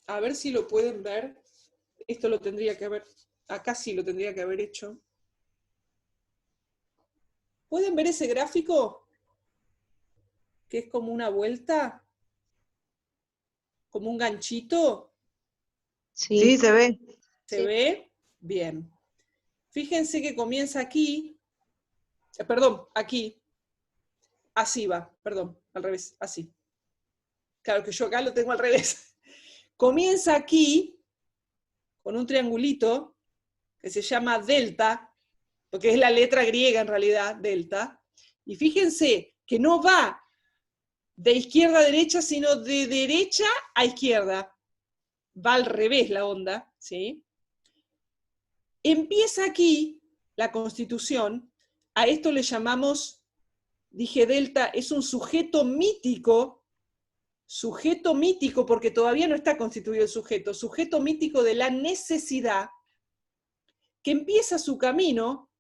A ver si lo pueden ver. Esto lo tendría que haber, acá sí lo tendría que haber hecho. ¿Pueden ver ese gráfico? Que es como una vuelta, como un ganchito. Sí, se ve. ¿Se Sí. ve? Bien. Fíjense que comienza aquí, perdón, aquí. Así va, perdón, al revés, así. Claro que yo acá lo tengo al revés. Comienza aquí, con un triangulito, que se llama delta, porque es la letra griega en realidad, delta. Y fíjense que no va de izquierda a derecha, sino de derecha a izquierda. Va al revés la onda, ¿sí? Empieza aquí la Constitución, a esto le llamamos, dije delta, es un sujeto mítico porque todavía no está constituido el sujeto mítico de la necesidad, que empieza su camino,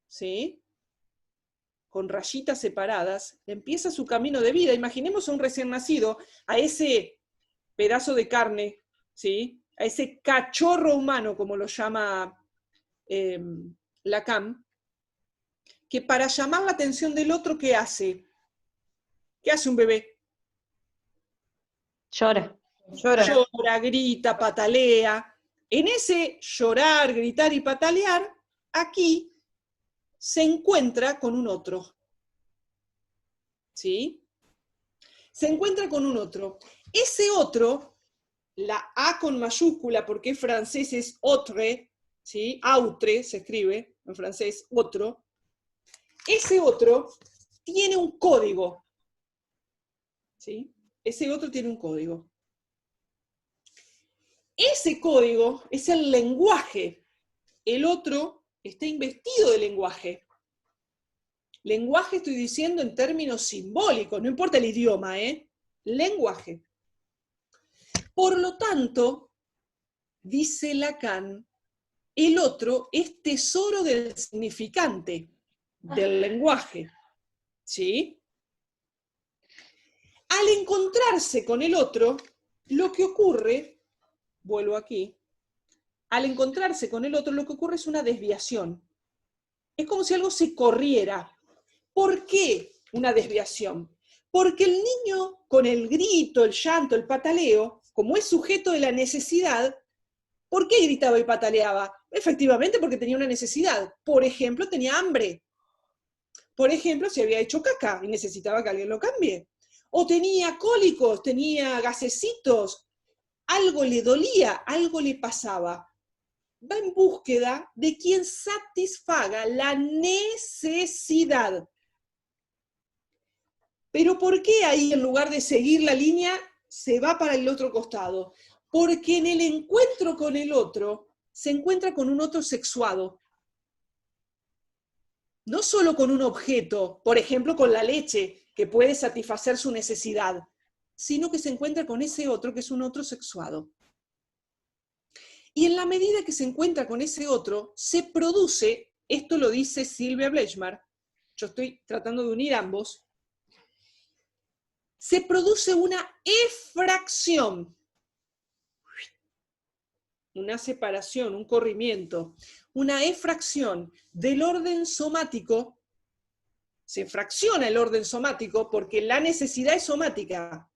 ¿sí? Con rayitas separadas, empieza su camino de vida. Imaginemos a un recién nacido, a ese pedazo de carne, ¿sí? A ese cachorro humano, como lo llama Lacan, que para llamar la atención del otro, ¿qué hace? ¿Qué hace un bebé? Llora. Llora, grita, patalea. En ese llorar, gritar y patalear, aquí se encuentra con un otro. ¿Sí? Se encuentra con un otro. Ese otro, la A con mayúscula, porque es francés, es autre, ¿sí? Autre se escribe en francés, otro. Ese otro tiene un código. ¿Sí? Ese otro tiene un código. Ese código es el lenguaje. El otro está investido de lenguaje. Lenguaje estoy diciendo en términos simbólicos, no importa el idioma, lenguaje. Por lo tanto, dice Lacan, el otro es tesoro del significante, del lenguaje. ¿Sí? Al encontrarse con el otro, lo que ocurre, vuelvo aquí, al encontrarse con el otro, lo que ocurre es una desviación. Es como si algo se corriera. ¿Por qué una desviación? Porque el niño, con el grito, el llanto, el pataleo, como es sujeto de la necesidad, ¿por qué gritaba y pataleaba? Efectivamente, porque tenía una necesidad. Por ejemplo, tenía hambre. Por ejemplo, se había hecho caca y necesitaba que alguien lo cambie. O tenía cólicos, tenía gasecitos, algo le dolía, algo le pasaba. Va en búsqueda de quien satisfaga la necesidad. Pero ¿por qué ahí, en lugar de seguir la línea, se va para el otro costado? Porque en el encuentro con el otro, se encuentra con un otro sexuado. No solo con un objeto, por ejemplo con la leche, que puede satisfacer su necesidad, sino que se encuentra con ese otro que es un otro sexuado. Y en la medida que se encuentra con ese otro, se produce, esto lo dice Silvia Bleichmar, yo estoy tratando de unir ambos, se produce una efracción, una separación, un corrimiento, una efracción del orden somático. Se fracciona el orden somático porque la necesidad es somática.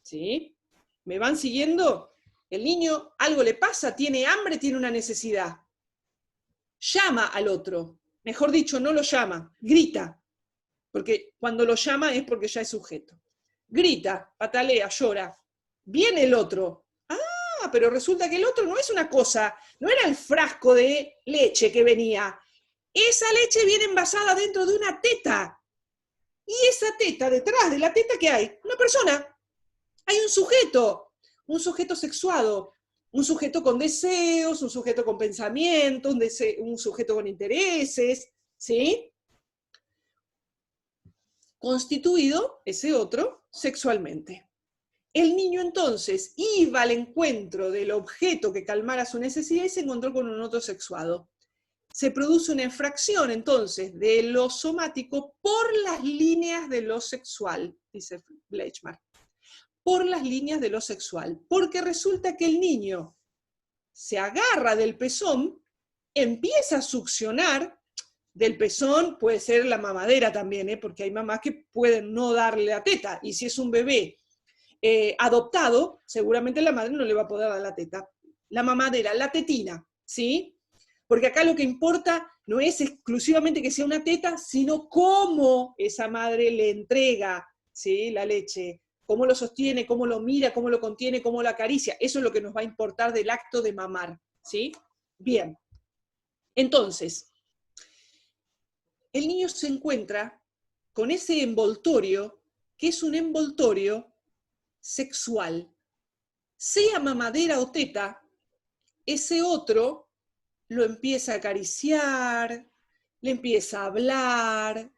¿Sí? ¿Me van siguiendo? El niño algo le pasa, tiene hambre, tiene una necesidad. Llama al otro. Mejor dicho, no lo llama, grita. Porque cuando lo llama es porque ya es sujeto. Grita, patalea, llora. Viene el otro. Ah, pero resulta que el otro no es una cosa, no era el frasco de leche que venía. Esa leche viene envasada dentro de una teta. Y esa teta, detrás de la teta, ¿qué hay? Una persona. Hay un sujeto sexuado, un sujeto con deseos, un sujeto con pensamientos, un sujeto con intereses, ¿sí? Constituido, ese otro, sexualmente. El niño entonces iba al encuentro del objeto que calmara su necesidad y se encontró con un otro sexuado. Se produce una infracción entonces de lo somático por las líneas de lo sexual, dice Bleichmar. por las líneas de lo sexual, porque resulta que el niño se agarra del pezón, empieza a succionar del pezón, puede ser la mamadera también, porque hay mamás que pueden no darle la teta, y si es un bebé adoptado, seguramente la madre no le va a poder dar la teta. La mamadera, la tetina, ¿sí? Porque acá lo que importa no es exclusivamente que sea una teta, sino cómo esa madre le entrega, ¿sí?, la leche, cómo lo sostiene, cómo lo mira, cómo lo contiene, cómo lo acaricia. Eso es lo que nos va a importar del acto de mamar, ¿sí? Bien. Entonces, el niño se encuentra con ese envoltorio, que es un envoltorio sexual. Sea mamadera o teta, ese otro lo empieza a acariciar, le empieza a hablar,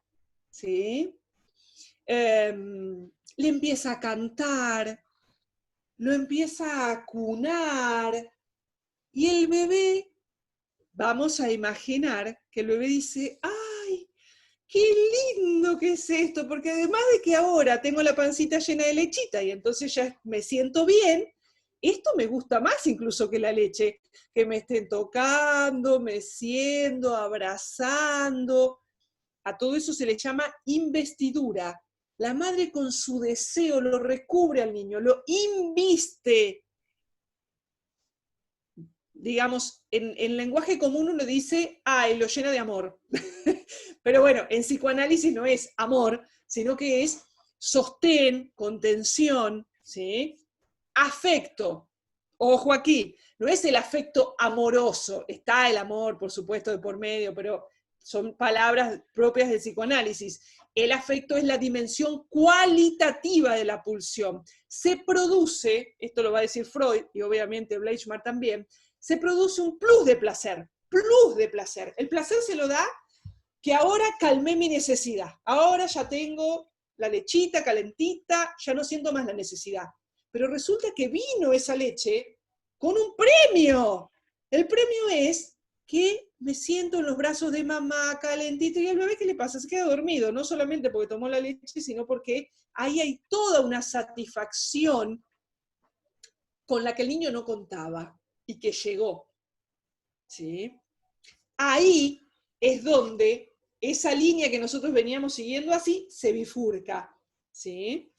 ¿sí? Le empieza a cantar, lo empieza a acunar, y el bebé, vamos a imaginar que el bebé dice, ¡ay, qué lindo que es esto! Porque además de que ahora tengo la pancita llena de lechita y entonces ya me siento bien, esto me gusta más incluso que la leche, que me estén tocando, meciendo, abrazando. A todo eso se le llama investidura. La madre con su deseo lo recubre al niño, lo inviste. Digamos, en lenguaje común uno dice, ¡ay, lo llena de amor! Pero bueno, en psicoanálisis no es amor, sino que es sostén, contención, ¿sí? Afecto. Ojo aquí, no es el afecto amoroso, está el amor, por supuesto, de por medio, pero son palabras propias del psicoanálisis. El afecto es la dimensión cualitativa de la pulsión. Se produce, esto lo va a decir Freud, y obviamente Bleichmar también, se produce un plus de placer, plus de placer. El placer se lo da que ahora calmé mi necesidad, ahora ya tengo la lechita calentita, ya no siento más la necesidad. Pero resulta que vino esa leche con un premio. El premio es que me siento en los brazos de mamá calentito, y el bebé, ¿qué le pasa? Se queda dormido, no solamente porque tomó la leche, sino porque ahí hay toda una satisfacción con la que el niño no contaba y que llegó, ¿sí? Ahí es donde esa línea que nosotros veníamos siguiendo así se bifurca, ¿sí?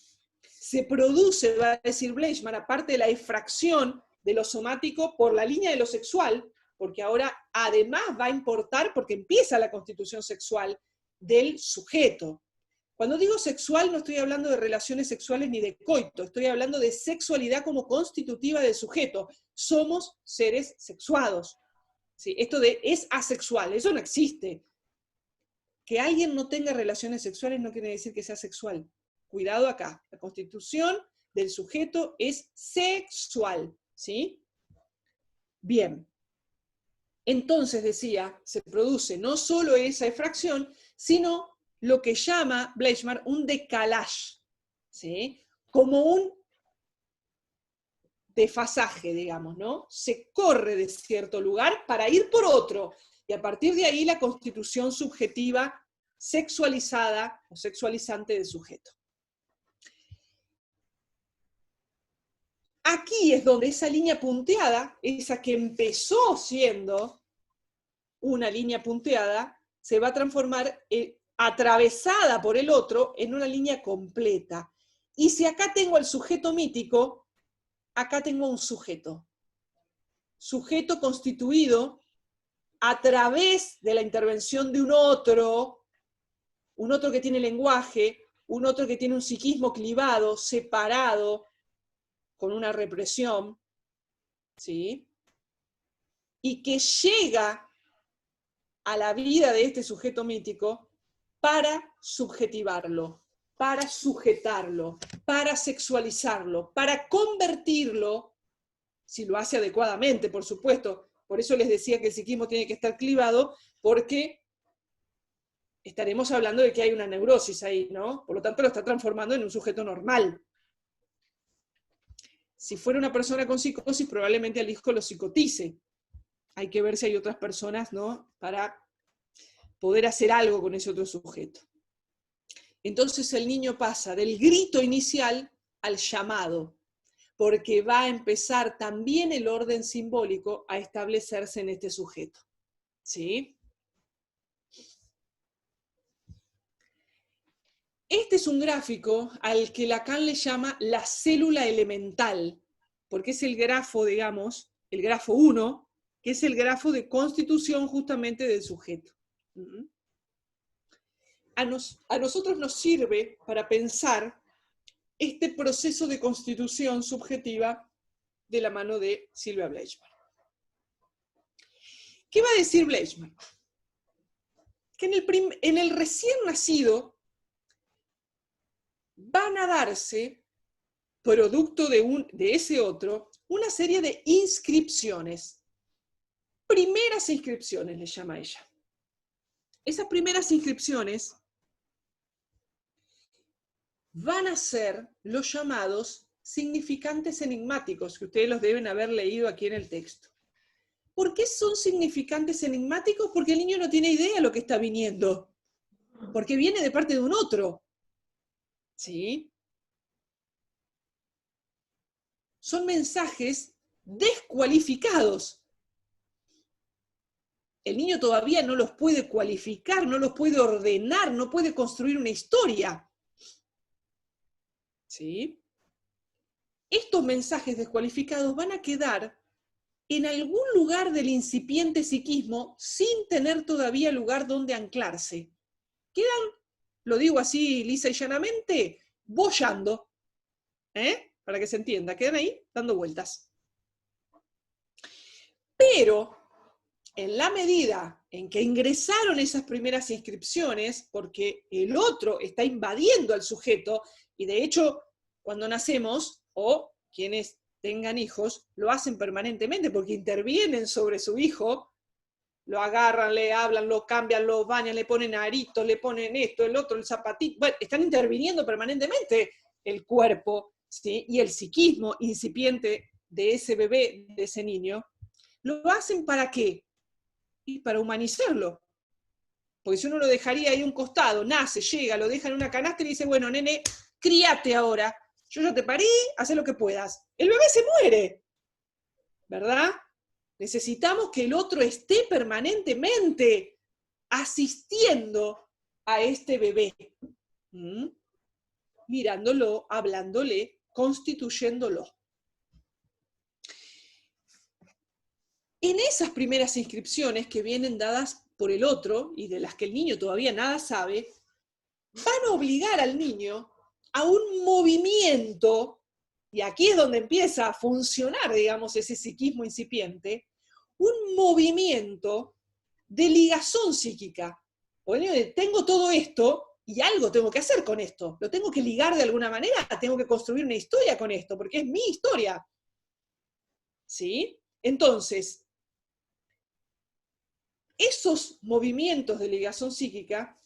Se produce, va a decir Bleichmar, aparte de la efracción de lo somático por la línea de lo sexual, porque ahora además va a importar, porque empieza la constitución sexual del sujeto. Cuando digo sexual no estoy hablando de relaciones sexuales ni de coito, estoy hablando de sexualidad como constitutiva del sujeto. Somos seres sexuados. ¿Sí? Esto de es asexual, eso no existe. Que alguien no tenga relaciones sexuales no quiere decir que sea sexual. Cuidado acá, la constitución del sujeto es sexual, ¿sí? Bien. Entonces, decía, se produce no solo esa efracción, sino lo que llama Bleichmar un decalage, ¿sí? Como un desfasaje, digamos, ¿no? Se corre de cierto lugar para ir por otro, y a partir de ahí la constitución subjetiva sexualizada o sexualizante del sujeto. Aquí es donde esa línea punteada, esa que empezó siendo una línea punteada, se va a transformar atravesada por el otro en una línea completa. Y si acá tengo el sujeto mítico, acá tengo un sujeto. Sujeto constituido a través de la intervención de un otro que tiene lenguaje, un otro que tiene un psiquismo clivado, separado, con una represión, ¿sí? Y que llega a la vida de este sujeto mítico para subjetivarlo, para sujetarlo, para sexualizarlo, para convertirlo, si lo hace adecuadamente, por supuesto. Por eso les decía que el psiquismo tiene que estar clivado, porque estaremos hablando de que hay una neurosis ahí, ¿no? Por lo tanto, lo está transformando en un sujeto normal. Si fuera una persona con psicosis, probablemente al hijo lo psicotice. Hay que ver si hay otras personas, ¿no?, para poder hacer algo con ese otro sujeto. Entonces el niño pasa del grito inicial al llamado, porque va a empezar también el orden simbólico a establecerse en este sujeto. ¿Sí? Este es un gráfico al que Lacan le llama la célula elemental, porque es el grafo, digamos, el grafo 1, que es el grafo de constitución justamente del sujeto. A nosotros nos sirve para pensar este proceso de constitución subjetiva de la mano de Sylvia Bleichmann. ¿Qué va a decir Bleichmann? Que en el recién nacido van a darse, producto de ese otro, una serie de inscripciones. Primeras inscripciones, le llama ella. Esas primeras inscripciones van a ser los llamados significantes enigmáticos, que ustedes los deben haber leído aquí en el texto. ¿Por qué son significantes enigmáticos? Porque el niño no tiene idea de lo que está viniendo, porque viene de parte de un otro. ¿Sí? Son mensajes descualificados. El niño todavía no los puede cualificar, no los puede ordenar, no puede construir una historia. ¿Sí? Estos mensajes descualificados van a quedar en algún lugar del incipiente psiquismo sin tener todavía lugar donde anclarse. Quedan, lo digo así lisa y llanamente, boyando. Para que se entienda, quedan ahí dando vueltas. Pero, en la medida en que ingresaron esas primeras inscripciones, porque el otro está invadiendo al sujeto, y de hecho, cuando nacemos, o quienes tengan hijos, lo hacen permanentemente, porque intervienen sobre su hijo, lo agarran, le hablan, lo cambian, lo bañan, le ponen aritos, le ponen esto, el otro, el zapatito, bueno, están interviniendo permanentemente el cuerpo, ¿sí? Y el psiquismo incipiente de ese bebé, de ese niño. ¿Lo hacen para qué? Y para humanizarlo. Porque si uno lo dejaría ahí a un costado, nace, llega, lo deja en una canasta y dice, bueno, nene, críate ahora. Yo ya te parí, haz lo que puedas. El bebé se muere, ¿verdad? Necesitamos que el otro esté permanentemente asistiendo a este bebé. Mirándolo, hablándole, constituyéndolo. En esas primeras inscripciones que vienen dadas por el otro, y de las que el niño todavía nada sabe, van a obligar al niño a un movimiento, y aquí es donde empieza a funcionar, digamos, ese psiquismo incipiente, un movimiento de ligazón psíquica. Porque tengo todo esto, y algo tengo que hacer con esto. Lo tengo que ligar de alguna manera, tengo que construir una historia con esto, porque es mi historia. ¿Sí? Entonces, esos movimientos de ligación psíquica,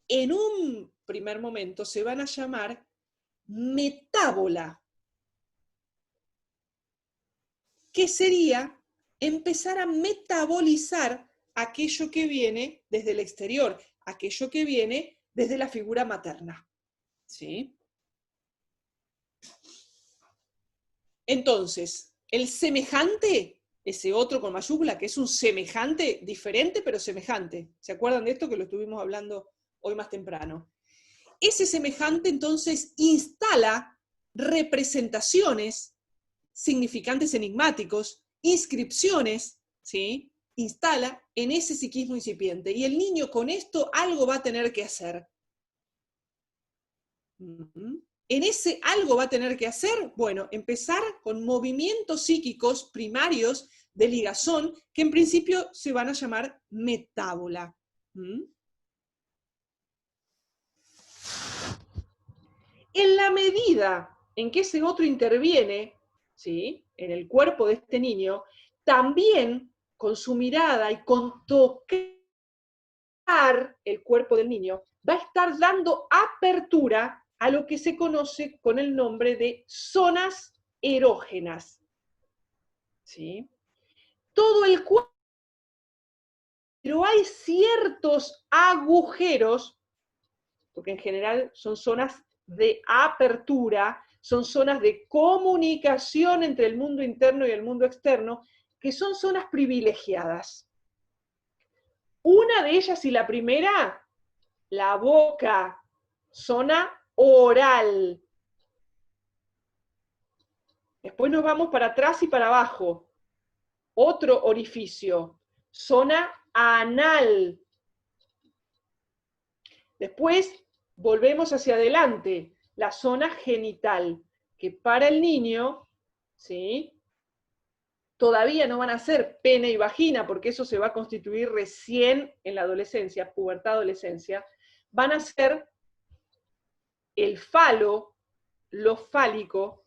en un primer momento, se van a llamar metábola, que sería empezar a metabolizar aquello que viene desde el exterior, aquello que viene desde la figura materna. ¿Sí? Entonces, el semejante, ese otro con mayúscula, que es un semejante, diferente pero semejante. ¿Se acuerdan de esto que lo estuvimos hablando hoy más temprano? Ese semejante entonces instala representaciones, significantes enigmáticos, inscripciones, ¿sí? Instala en ese psiquismo incipiente. Y el niño con esto algo va a tener que hacer. En ese algo va a tener que hacer, bueno, empezar con movimientos psíquicos primarios de ligazón, que en principio se van a llamar metábola. En la medida en que ese otro interviene, ¿sí?, en el cuerpo de este niño, también con su mirada y con tocar el cuerpo del niño, va a estar dando apertura a lo que se conoce con el nombre de zonas erógenas. ¿Sí? Todo el cuerpo, pero hay ciertos agujeros, porque en general son zonas de apertura, son zonas de comunicación entre el mundo interno y el mundo externo, que son zonas privilegiadas. Una de ellas y la primera, la boca, zona oral. Después nos vamos para atrás y para abajo. Otro orificio, zona anal. Después volvemos hacia adelante, la zona genital, que para el niño, ¿sí?, todavía no van a ser pene y vagina, porque eso se va a constituir recién en la adolescencia, pubertad, adolescencia, van a ser el falo, lo fálico,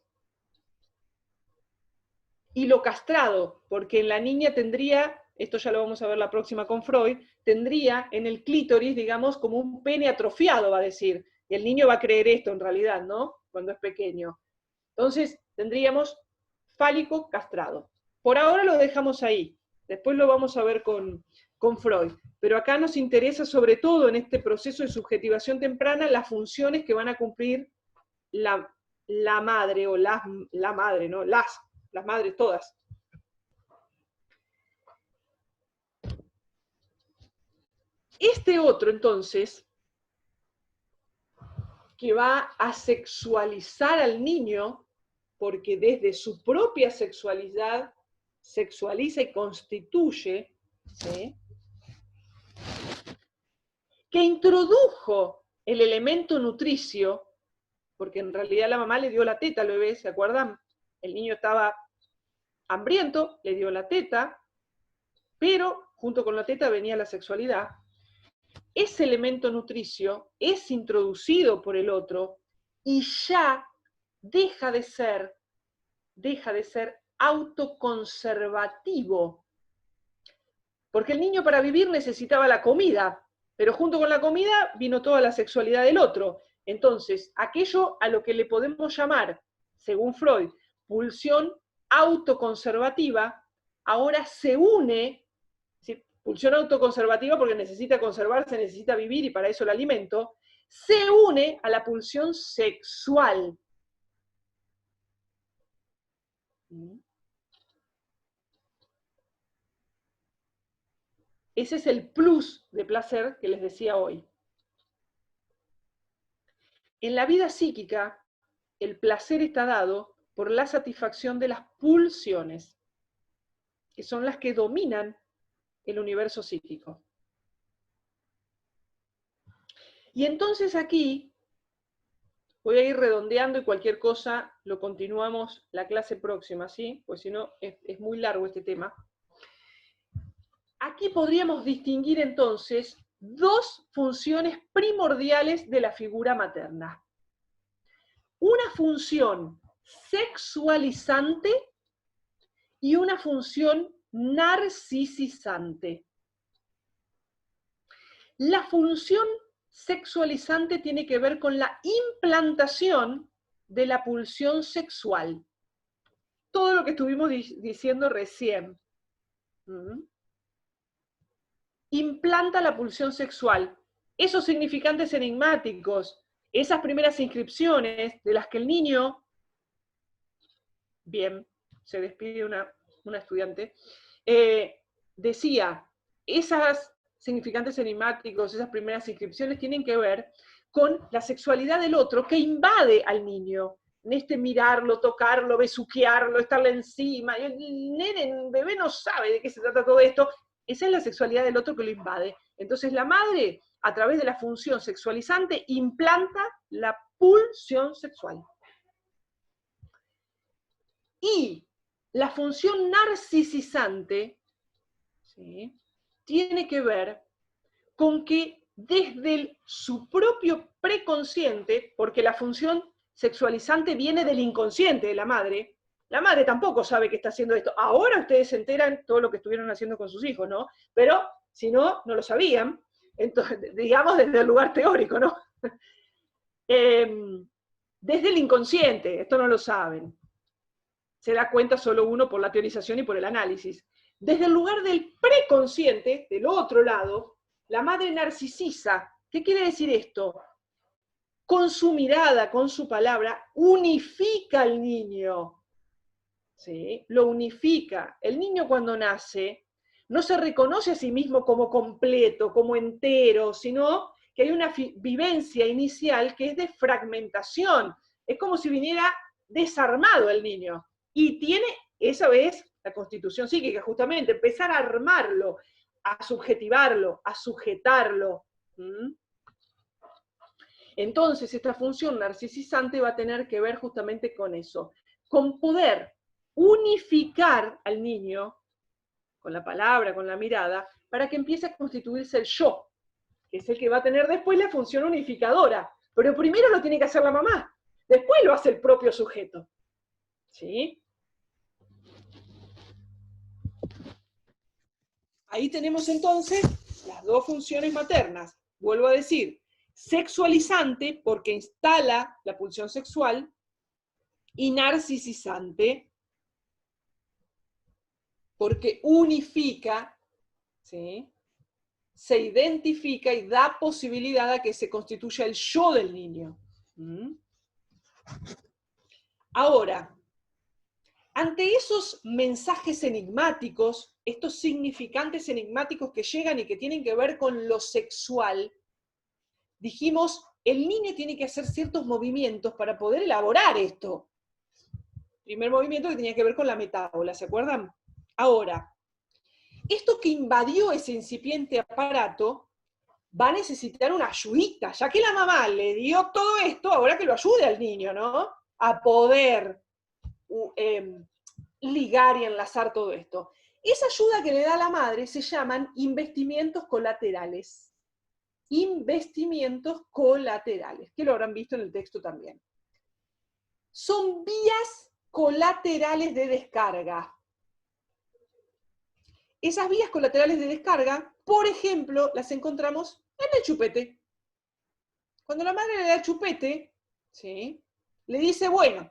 y lo castrado, porque en la niña tendría, esto ya lo vamos a ver la próxima con Freud, tendría en el clítoris, digamos, como un pene atrofiado, va a decir, y el niño va a creer esto en realidad, ¿no?, cuando es pequeño. Entonces, tendríamos fálico castrado. Por ahora lo dejamos ahí, después lo vamos a ver con Freud, pero acá nos interesa sobre todo en este proceso de subjetivación temprana las funciones que van a cumplir la madre, o la madre, ¿no?, las madres todas. Este otro, entonces, que va a sexualizar al niño, porque desde su propia sexualidad sexualiza y constituye, ¿sí?, que introdujo el elemento nutricio, porque en realidad la mamá le dio la teta al bebé, ¿se acuerdan? El niño estaba hambriento, le dio la teta, pero junto con la teta venía la sexualidad. Ese elemento nutricio es introducido por el otro y ya deja de ser autoconservativo. Porque el niño para vivir necesitaba la comida, pero junto con la comida vino toda la sexualidad del otro. Entonces, aquello a lo que le podemos llamar, según Freud, pulsión autoconservativa, ahora se une, ¿sí?, pulsión autoconservativa porque necesita conservarse, necesita vivir y para eso el alimento, se une a la pulsión sexual. Ese es el plus de placer que les decía hoy. En la vida psíquica, el placer está dado por la satisfacción de las pulsiones, que son las que dominan el universo psíquico. Y entonces aquí voy a ir redondeando y cualquier cosa lo continuamos la clase próxima, ¿sí? Pues si no es muy largo este tema. Aquí podríamos distinguir entonces dos funciones primordiales de la figura materna. Una función sexualizante y una función narcisizante. La función sexualizante tiene que ver con la implantación de la pulsión sexual. Todo lo que estuvimos diciendo recién. Implanta la pulsión sexual. Esos significantes enigmáticos, esas primeras inscripciones de las que el niño, bien, se despide una estudiante, decía, esas significantes enigmáticos, esas primeras inscripciones tienen que ver con la sexualidad del otro que invade al niño, en este mirarlo, tocarlo, besuquearlo, estarle encima, y el nene, el bebé no sabe de qué se trata todo esto. Esa es la sexualidad del otro que lo invade. Entonces la madre, a través de la función sexualizante, implanta la pulsión sexual. Y la función narcisizante, ¿sí?, tiene que ver con que desde su propio preconsciente, porque la función sexualizante viene del inconsciente de la madre tampoco sabe que está haciendo esto. Ahora ustedes se enteran todo lo que estuvieron haciendo con sus hijos, ¿no? Pero si no, no lo sabían. Entonces, digamos desde el lugar teórico, ¿no? Desde el inconsciente, esto no lo saben. Se da cuenta solo uno por la teorización y por el análisis. Desde el lugar del preconsciente, del otro lado, la madre narcisiza. ¿Qué quiere decir esto? con su mirada, con su palabra, unifica al niño. ¿Sí? Lo unifica. El niño cuando nace no se reconoce a sí mismo como completo, como entero, sino que hay una vivencia inicial que es de fragmentación. Es como si viniera desarmado el niño. Y tiene, esa es la constitución psíquica, justamente, empezar a armarlo, a subjetivarlo, a sujetarlo. ¿Mm? Entonces, esta función narcisizante va a tener que ver justamente con eso, con poder unificar al niño, con la palabra, con la mirada, para que empiece a constituirse el yo, que es el que va a tener después la función unificadora. Pero primero lo tiene que hacer la mamá, después lo hace el propio sujeto. ¿Sí? Ahí tenemos entonces las dos funciones maternas. Vuelvo a decir, sexualizante, porque instala la pulsión sexual, y narcisizante, porque unifica, ¿sí? Se identifica y da posibilidad a que se constituya el yo del niño. ¿Mm? Ahora, ante esos mensajes enigmáticos, estos significantes enigmáticos que llegan y que tienen que ver con lo sexual, dijimos, el niño tiene que hacer ciertos movimientos para poder elaborar esto. Primer movimiento que tenía que ver con la metábola, ¿se acuerdan? Ahora, esto que invadió ese incipiente aparato va a necesitar una ayudita, ya que la mamá le dio todo esto, ahora que lo ayude al niño, ¿no? A poder ligar y enlazar todo esto. Esa ayuda que le da la madre se llaman investimientos colaterales. Investimientos colaterales, que lo habrán visto en el texto también. Son vías colaterales de descarga. Esas vías colaterales de descarga, por ejemplo, las encontramos en el chupete. Cuando la madre le da el chupete, ¿sí? Le dice, bueno,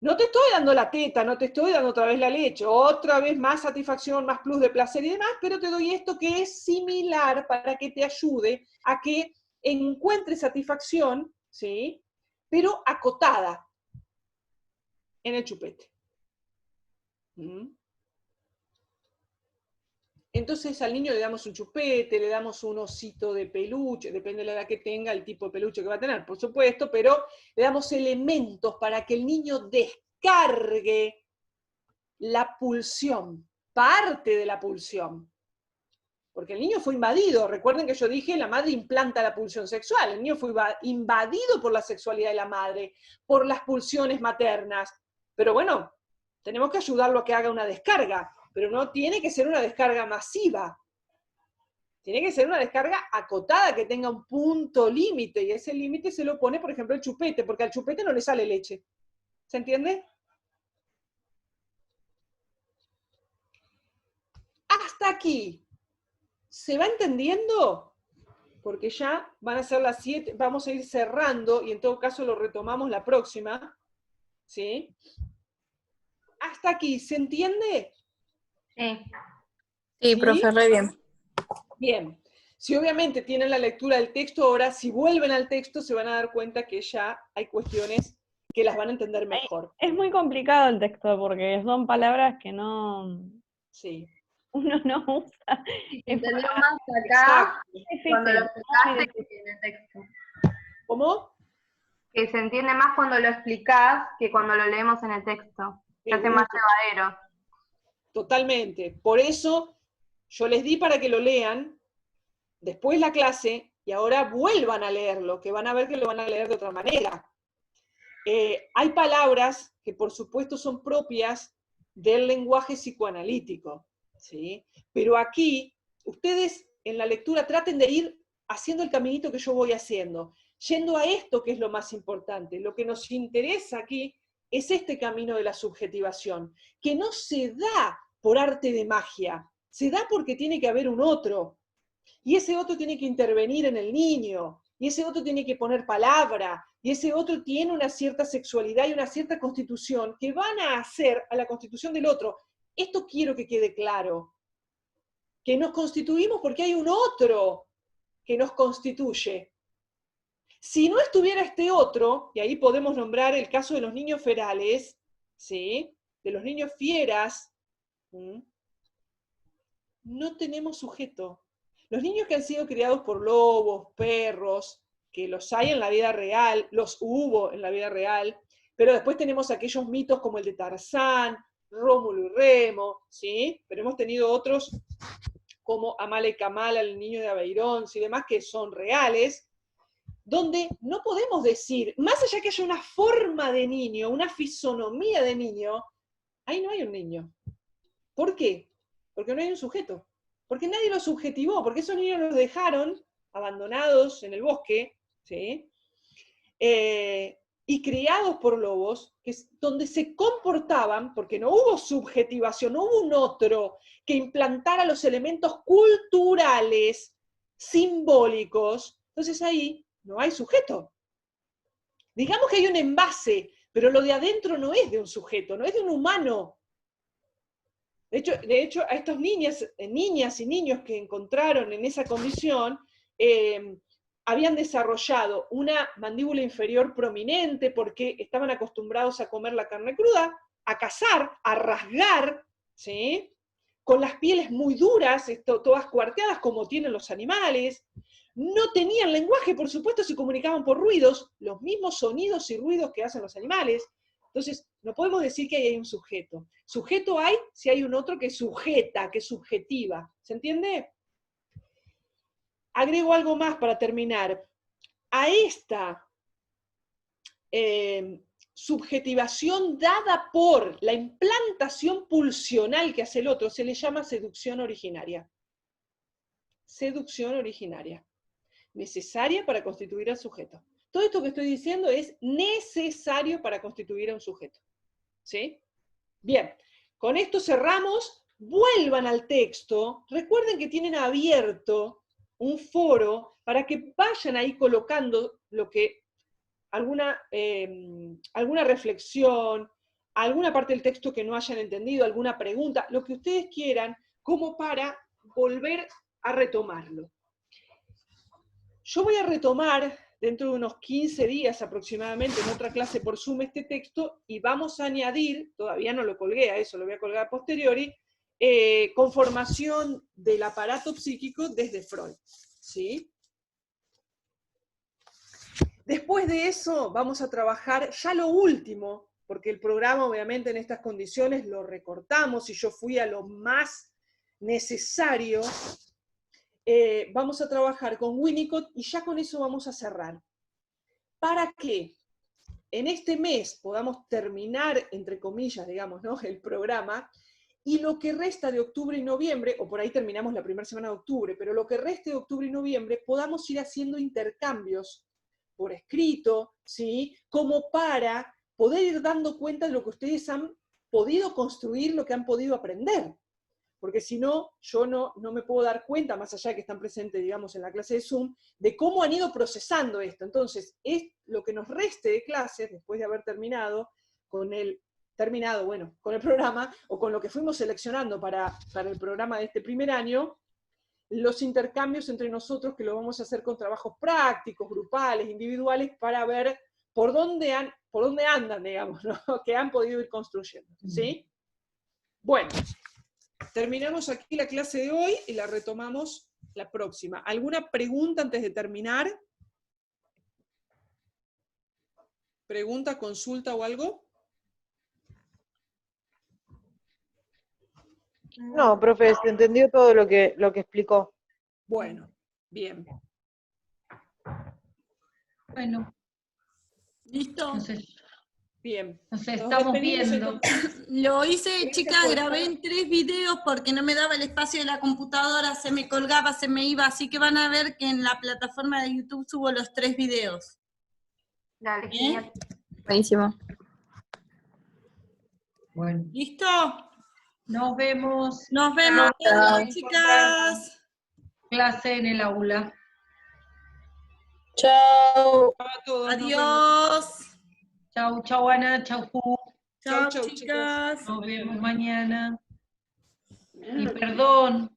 no te estoy dando la teta, no te estoy dando otra vez la leche, otra vez más satisfacción, más plus de placer y demás, pero te doy esto que es similar para que te ayude a que encuentres satisfacción, ¿sí? Pero acotada en el chupete. ¿Mm? Entonces al niño le damos un chupete, le damos un osito de peluche, depende de la edad que tenga, el tipo de peluche que va a tener, por supuesto, pero le damos elementos para que el niño descargue la pulsión, parte de la pulsión. Porque el niño fue invadido, recuerden que yo dije, la madre implanta la pulsión sexual, el niño fue invadido por la sexualidad de la madre, por las pulsiones maternas, pero bueno, tenemos que ayudarlo a que haga una descarga, pero no tiene que ser una descarga masiva, tiene que ser una descarga acotada, que tenga un punto límite, y ese límite se lo pone, por ejemplo, el chupete, porque al chupete no le sale leche, ¿se entiende? Hasta aquí, ¿se va entendiendo? Porque ya van a ser las 7, vamos a ir cerrando, y en todo caso lo retomamos la próxima, ¿sí? Hasta aquí, ¿se entiende? Sí. Sí, ¿Sí? profe, re bien. Bien. Si obviamente tienen la lectura del texto ahora, si vuelven al texto se van a dar cuenta que ya hay cuestiones que las van a entender mejor. Es muy complicado el texto porque son palabras que no... Sí. Uno no usa. Se entendió más acá cuando lo explicaste que en el texto. ¿Cómo? Que se entiende más cuando lo explicás que cuando lo leemos en el texto. Se hace más llevadero. Totalmente. Por eso yo les di para que lo lean, después la clase, y ahora vuelvan a leerlo, que van a ver que lo van a leer de otra manera. Hay palabras que por supuesto son propias del lenguaje psicoanalítico, ¿sí? Pero aquí, ustedes en la lectura traten de ir haciendo el caminito que yo voy haciendo, yendo a esto que es lo más importante. Lo que nos interesa aquí es este camino de la subjetivación, que no se da por arte de magia, se da porque tiene que haber un otro, y ese otro tiene que intervenir en el niño, y ese otro tiene que poner palabra, y ese otro tiene una cierta sexualidad y una cierta constitución que van a hacer a la constitución del otro. Esto quiero que quede claro, que nos constituimos porque hay un otro que nos constituye. Si no estuviera este otro, y ahí podemos nombrar el caso de los niños ferales, ¿sí? De los niños fieras, no tenemos sujeto. Los niños que han sido criados por lobos, perros, que los hay en la vida real, los hubo en la vida real, pero después tenemos aquellos mitos como el de Tarzán, Rómulo y Remo, ¿sí? Pero hemos tenido otros como Amala y Kamala, el niño de Aveirón y demás, que son reales, donde no podemos decir, más allá que haya una forma de niño, una fisonomía de niño, ahí no hay un niño. ¿Por qué? Porque no hay un sujeto. Porque nadie los subjetivó, porque esos niños los dejaron abandonados en el bosque, ¿sí? Y criados por lobos, donde se comportaban, porque no hubo subjetivación, no hubo un otro que implantara los elementos culturales, simbólicos, entonces ahí no hay sujeto. Digamos que hay un envase, pero lo de adentro no es de un sujeto, no es de un humano. De hecho a estos niñas y niños que encontraron en esa condición, habían desarrollado una mandíbula inferior prominente porque estaban acostumbrados a comer la carne cruda, a cazar, a rasgar, ¿sí? Con las pieles muy duras, todas cuarteadas como tienen los animales. No tenían lenguaje, por supuesto, se comunicaban por ruidos, los mismos sonidos y ruidos que hacen los animales. Entonces, no podemos decir que hay un sujeto. Sujeto hay si hay un otro que sujeta, que subjetiva. ¿Se entiende? Agrego algo más para terminar. A esta subjetivación dada por la implantación pulsional que hace el otro se le llama seducción originaria. Seducción originaria. Necesaria para constituir al sujeto. Todo esto que estoy diciendo es necesario para constituir a un sujeto. ¿Sí? Bien, con esto cerramos. Vuelvan al texto. Recuerden que tienen abierto un foro para que vayan ahí colocando lo que alguna reflexión, alguna parte del texto que no hayan entendido, alguna pregunta, lo que ustedes quieran, como para volver a retomarlo. Yo voy a retomar dentro de unos 15 días aproximadamente en otra clase por Zoom este texto y vamos a añadir, todavía no lo colgué a eso, lo voy a colgar a posteriori, conformación del aparato psíquico desde Freud. ¿Sí? Después de eso vamos a trabajar ya lo último, porque el programa obviamente en estas condiciones lo recortamos y yo fui a lo más necesario. Vamos a trabajar con Winnicott y ya con eso vamos a cerrar. Para que en este mes podamos terminar, entre comillas, digamos, ¿no?, el programa, y lo que resta de octubre y noviembre, o por ahí terminamos la primera semana de octubre, pero lo que reste de octubre y noviembre, podamos ir haciendo intercambios por escrito, ¿sí?, como para poder ir dando cuenta de lo que ustedes han podido construir, lo que han podido aprender. Porque si no, yo no me puedo dar cuenta, más allá de que están presentes, digamos, en la clase de Zoom, de cómo han ido procesando esto. Entonces, es lo que nos reste de clases, después de haber terminado con el programa, o con lo que fuimos seleccionando para el programa de este primer año, los intercambios entre nosotros, que lo vamos a hacer con trabajos prácticos, grupales, individuales, para ver por dónde andan, digamos, ¿no?, que han podido ir construyendo. ¿Sí? Bueno. Terminamos aquí la clase de hoy y la retomamos la próxima. ¿Alguna pregunta antes de terminar? ¿Pregunta, consulta o algo? No, profe, se entendió todo lo que explicó. Bueno, bien. Bueno. ¿Listo? Entonces, Bien. nos estamos viendo. Lo hice, chicas, grabé en 3 videos porque no me daba el espacio de la computadora, se me colgaba, se me iba, así que van a ver que en la plataforma de YouTube subo los 3 videos. Dale, genial. Buenísimo. Bueno, ¿Listo? nos vemos. Nos vemos, chicas. Clase en el aula. Chao. A todos, Adiós. Chau, chau, Ana, chau, Fu. Chao, Chau, chicas. Nos vemos mañana. Y perdón.